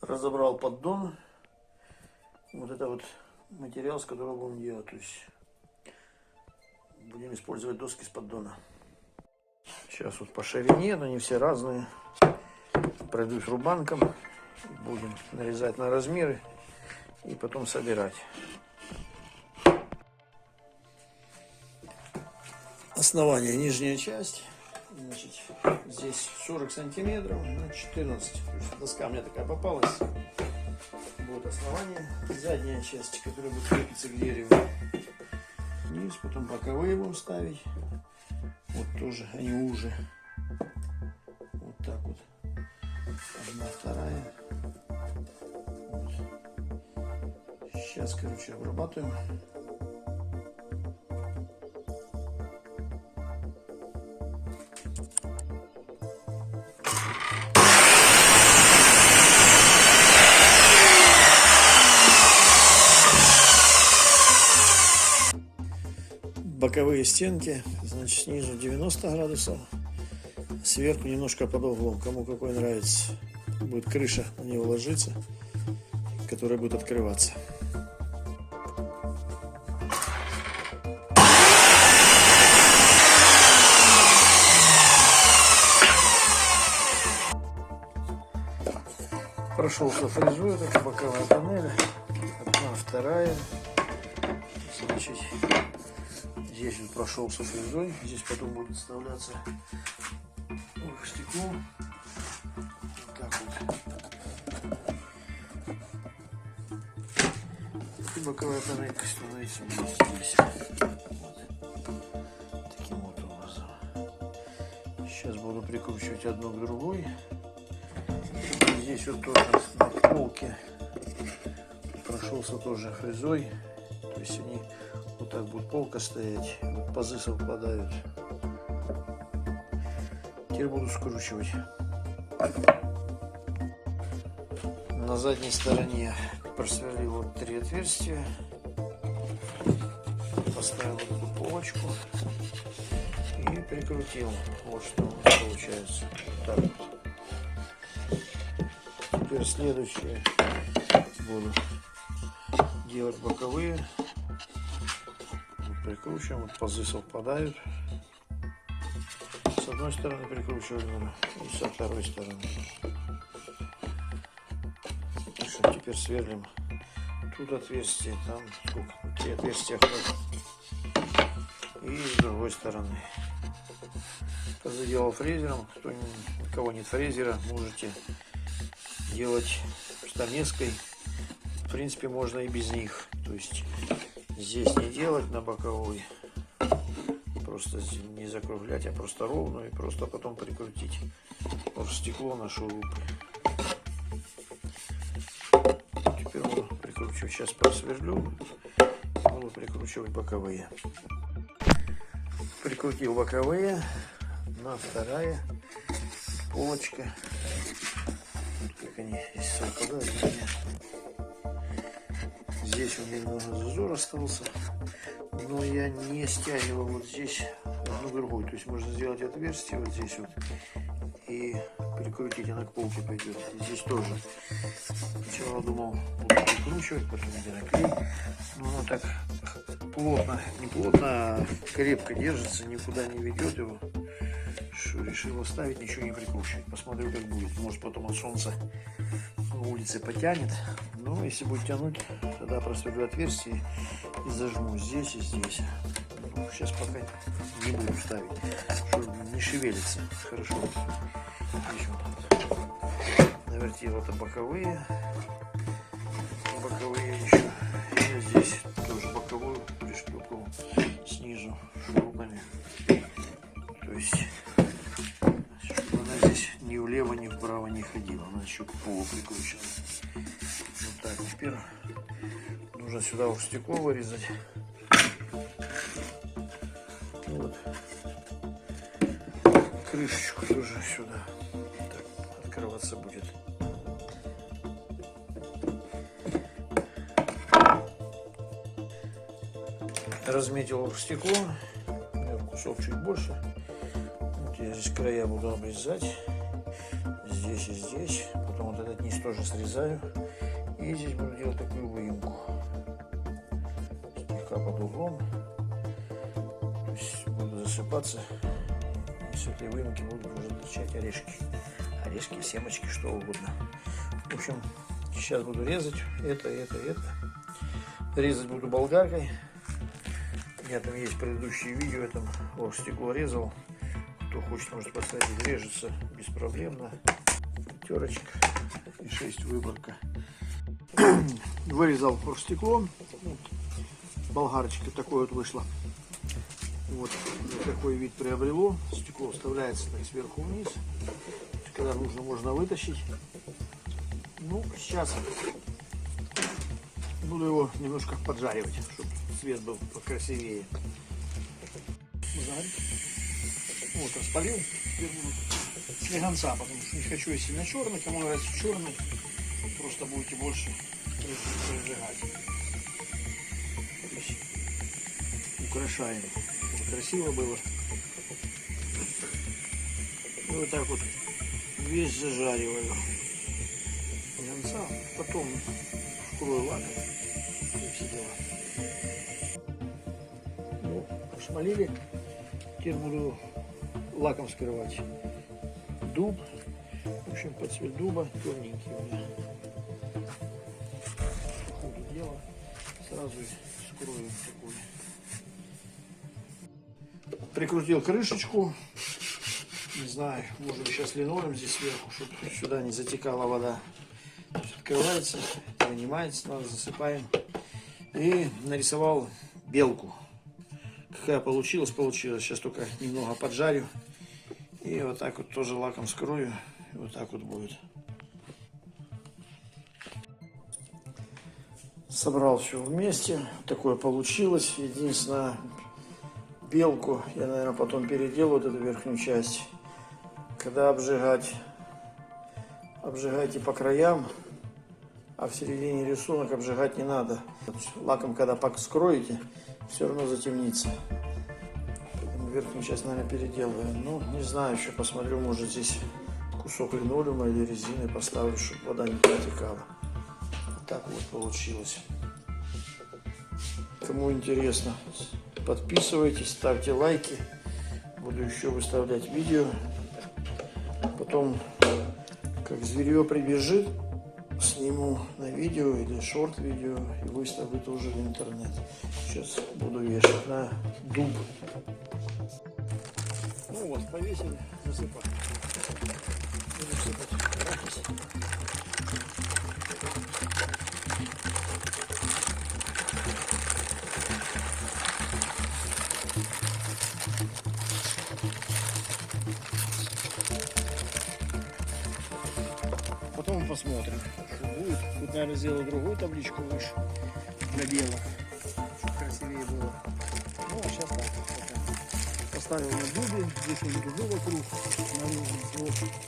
Разобрал поддон. Вот это вот материал, с которого будем делать. То есть будем использовать доски с поддона. Сейчас вот по ширине, но не все разные. Пройдусь рубанком. Будем нарезать на размеры и потом собирать. Основание, нижняя часть. Значит, здесь 40 сантиметров на 14. Доска у меня такая попалась. Вот основание. Задняя часть, которая будет крепиться к дереву. Вниз, потом боковые будем ставить. Вот тоже они уже. Вот так вот. Одна, вторая. Вот. Сейчас, короче, обрабатываем. Боковые стенки, значит, снизу 90 градусов, сверху немножко под углом, кому какой нравится. Будет крыша на него ложиться, которая будет открываться. Прошелся фрезой, это боковая панель, одна, вторая, значит. Здесь вот прошелся фрезой, здесь потом будет вставляться стекло. Вот так вот. И боковая панелька становится здесь. Вот. Таким вот образом. Сейчас буду прикручивать одну к другой. И здесь вот тоже на полке прошелся тоже фрезой. То есть они вот так будет полка стоять, вот пазы совпадают. Теперь буду скручивать. На задней стороне просверлил вот 3 отверстия, поставил вот эту полочку и прикрутил. Вот что у нас получается. Так вот. Теперь следующее буду делать боковые. Прикручиваем, вот пазы совпадают. С одной стороны прикручиваем и со второй стороны. Что, теперь сверлим тут отверстие, там сколько, те отверстия хватит. И с другой стороны. Когда делал фрезером, у кого нет фрезера, можете делать стамеской. В принципе, можно и без них. То есть здесь не делать на боковой, просто не закруглять, а просто ровно и просто потом прикрутить стекло на шурупы. Теперь буду прикручивать, сейчас просверлю, буду прикручивать боковые. Прикрутил боковые, на вторая полочка, как они здесь совпадают. Здесь у меня немного зазор остался, но я не стягивал вот здесь одну другую. То есть можно сделать отверстие вот здесь вот и прикрутить, она к полке пойдет. Здесь тоже. Сначала думал, буду прикручивать, потом наклей. Но оно так плотно, не плотно, а крепко держится, никуда не ведет его. Что решил оставить, ничего не прикручивать. Посмотрю, как будет. Может, потом от солнца на улице потянет. Но если будет тянуть, тогда просверлю отверстие и зажму здесь и здесь. Ну, сейчас пока не буду ставить, чтобы не шевелится. Хорошо. Еще навертел это боковые. Боковые еще. И здесь тоже боковую пришлепал снизу шурупами. То есть чтобы она здесь ни влево, ни вправо не ходила. Она еще к полу прикручена. Вот так. Теперь нужно сюда уж стекло вырезать. Вот. Крышечку тоже сюда. Так, открываться будет. Разметил стекло. Кусок чуть больше. Вот я здесь края буду обрезать. здесь и здесь. Потом вот этот низ тоже срезаю. И здесь буду делать такую выемку. Слегка под углом. То есть буду засыпаться. И с этой выемки будут уже торчать орешки. Орешки, семечки, что угодно. В общем, сейчас буду резать это. Резать буду болгаркой. У меня там есть предыдущие видео, я там стекло резал. Кто хочет, может посмотреть, режется беспроблемно. Терочка и 6 выборка. Вырезал стекло. Болгарочка такой вот вышла. Вот такой вид приобрело. Стекло вставляется так сверху вниз. Когда нужно, можно вытащить. Ну, сейчас буду его немножко поджаривать, чтобы цвет был покрасивее. Вот, распалил. Теперь буду слегонца, потому что не хочу, если на черный. Кому нравится черный, просто будете больше разжигать. Украшаем, чтобы красиво было. И вот так вот весь зажариваю. Слегонца, потом вкрою лаком. И все дела. Ну, пошмалили. Теперь буду лаком скрывать дуб. В общем, под цвет дуба темненький у меня. По ходу дела сразу скрою такую. Прикрутил крышечку. Не знаю, может быть сейчас линолеум здесь сверху, чтобы сюда не затекала вода. Открывается, вынимается, надо засыпаем. И нарисовал белку. Какая получилась. Сейчас только немного поджарю. И вот так вот тоже лаком скрою. И вот так вот будет. Собрал все вместе. Такое получилось. Единственное, белку я, наверное, потом переделаю вот эту верхнюю часть. Когда обжигать, обжигайте по краям. А в середине рисунок обжигать не надо. Лаком, когда скроете, все равно затемнится. Поэтому верхнюю часть, наверное, переделаю. Ну, не знаю, еще посмотрю, может здесь кусок линолеума или резины поставлю, чтобы вода не протекала. Вот так вот получилось. Кому интересно, подписывайтесь, ставьте лайки. Буду еще выставлять видео. Потом, как зверье прибежит, сниму на видео или шорт-видео и выставлю тоже в интернет. Сейчас буду вешать на дуб. Ну вот, повесили, засыпать. Буду сыпать арахис. Потом посмотрим, что будет. Тут, наверное, сделаю другую табличку выше для белых, чтобы красивее было. Ну, а сейчас так. Поставил на дубе, здесь уже дубы вокруг, наружу. Вот.